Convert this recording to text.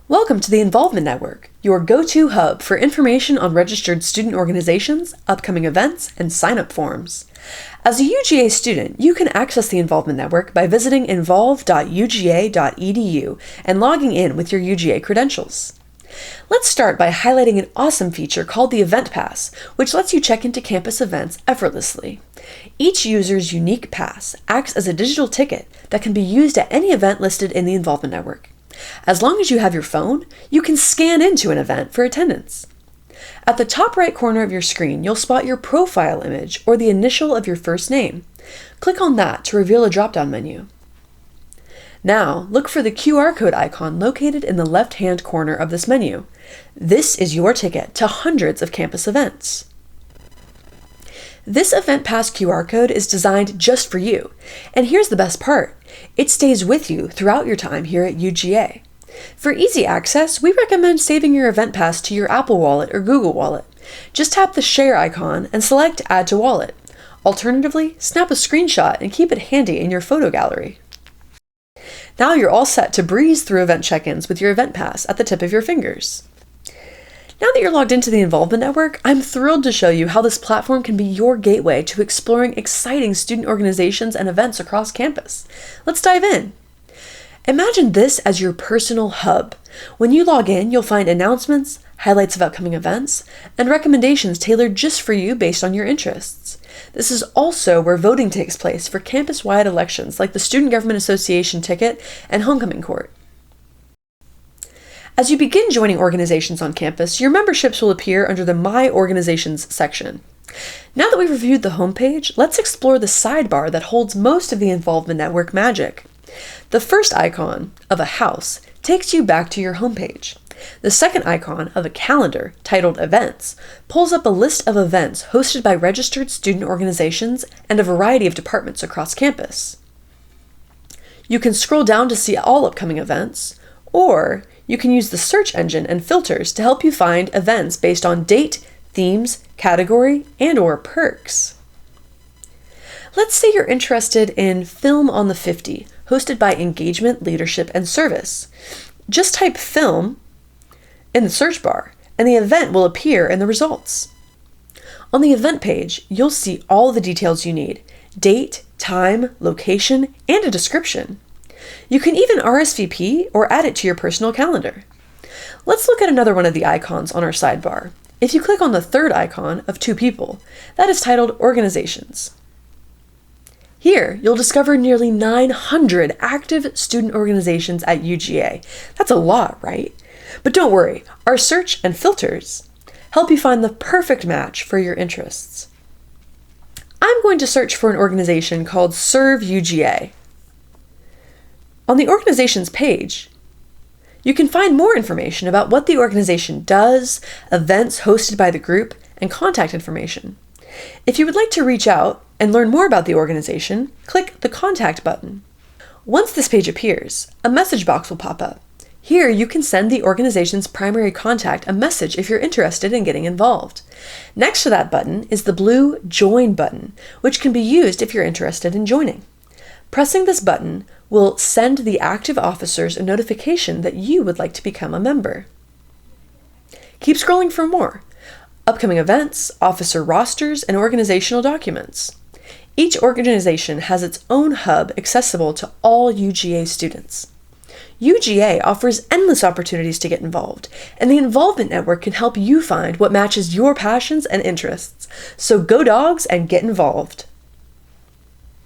Welcome to the Involvement Network, your go-to hub for information on registered student organizations, upcoming events, and sign-up forms. As a UGA student, you can access the Involvement Network by visiting involve.uga.edu and logging in with your UGA credentials. Let's start by highlighting an awesome feature called the Event Pass, which lets you check into campus events effortlessly. Each user's unique pass acts as a digital ticket that can be used at any event listed in the Involvement Network. As long as you have your phone, you can scan into an event for attendance. At the top right corner of your screen, you'll spot your profile image or the initial of your first name. Click on that to reveal a drop-down menu. Now, look for the QR code icon located in the left-hand corner of this menu. This is your ticket to hundreds of campus events. This Event Pass QR code is designed just for you, and here's the best part. It stays with you throughout your time here at UGA. For easy access, we recommend saving your Event Pass to your Apple Wallet or Google Wallet. Just tap the Share icon and select Add to Wallet. Alternatively, snap a screenshot and keep it handy in your photo gallery. Now you're all set to breeze through event check-ins with your Event Pass at the tip of your fingers. Now that you're logged into the Involvement Network, I'm thrilled to show you how this platform can be your gateway to exploring exciting student organizations and events across campus. Let's dive in. Imagine this as your personal hub. When you log in, you'll find announcements, highlights of upcoming events, and recommendations tailored just for you based on your interests. This is also where voting takes place for campus-wide elections like the Student Government Association ticket and Homecoming Court. As you begin joining organizations on campus, your memberships will appear under the My Organizations section. Now that we've reviewed the homepage, let's explore the sidebar that holds most of the Involvement Network magic. The first icon of a house takes you back to your homepage. The second icon of a calendar titled Events pulls up a list of events hosted by registered student organizations and a variety of departments across campus. You can scroll down to see all upcoming events, or you can use the search engine and filters to help you find events based on date, themes, category, and/or perks. Let's say you're interested in Film on the 50, hosted by Engagement, Leadership, and Service. Just type film in the search bar, and the event will appear in the results. On the event page, you'll see all the details you need: date, time, location, and a description. You can even RSVP or add it to your personal calendar. Let's look at another one of the icons on our sidebar. If you click on the third icon of two people, that is titled Organizations. Here, you'll discover nearly 900 active student organizations at UGA. That's a lot, right? But don't worry, our search and filters help you find the perfect match for your interests. I'm going to search for an organization called Serve UGA. On the organizations page, you can find more information about what the organization does, events hosted by the group, and contact information. If you would like to reach out and learn more about the organization, click the Contact button. Once this page appears, a message box will pop up. Here you can send the organization's primary contact a message if you're interested in getting involved. Next to that button is the blue Join button, which can be used if you're interested in joining. Pressing this button will send the active officers a notification that you would like to become a member. Keep scrolling for more. Upcoming events, officer rosters, and organizational documents. Each organization has its own hub accessible to all UGA students. UGA offers endless opportunities to get involved, and the Involvement Network can help you find what matches your passions and interests. So go dogs and get involved.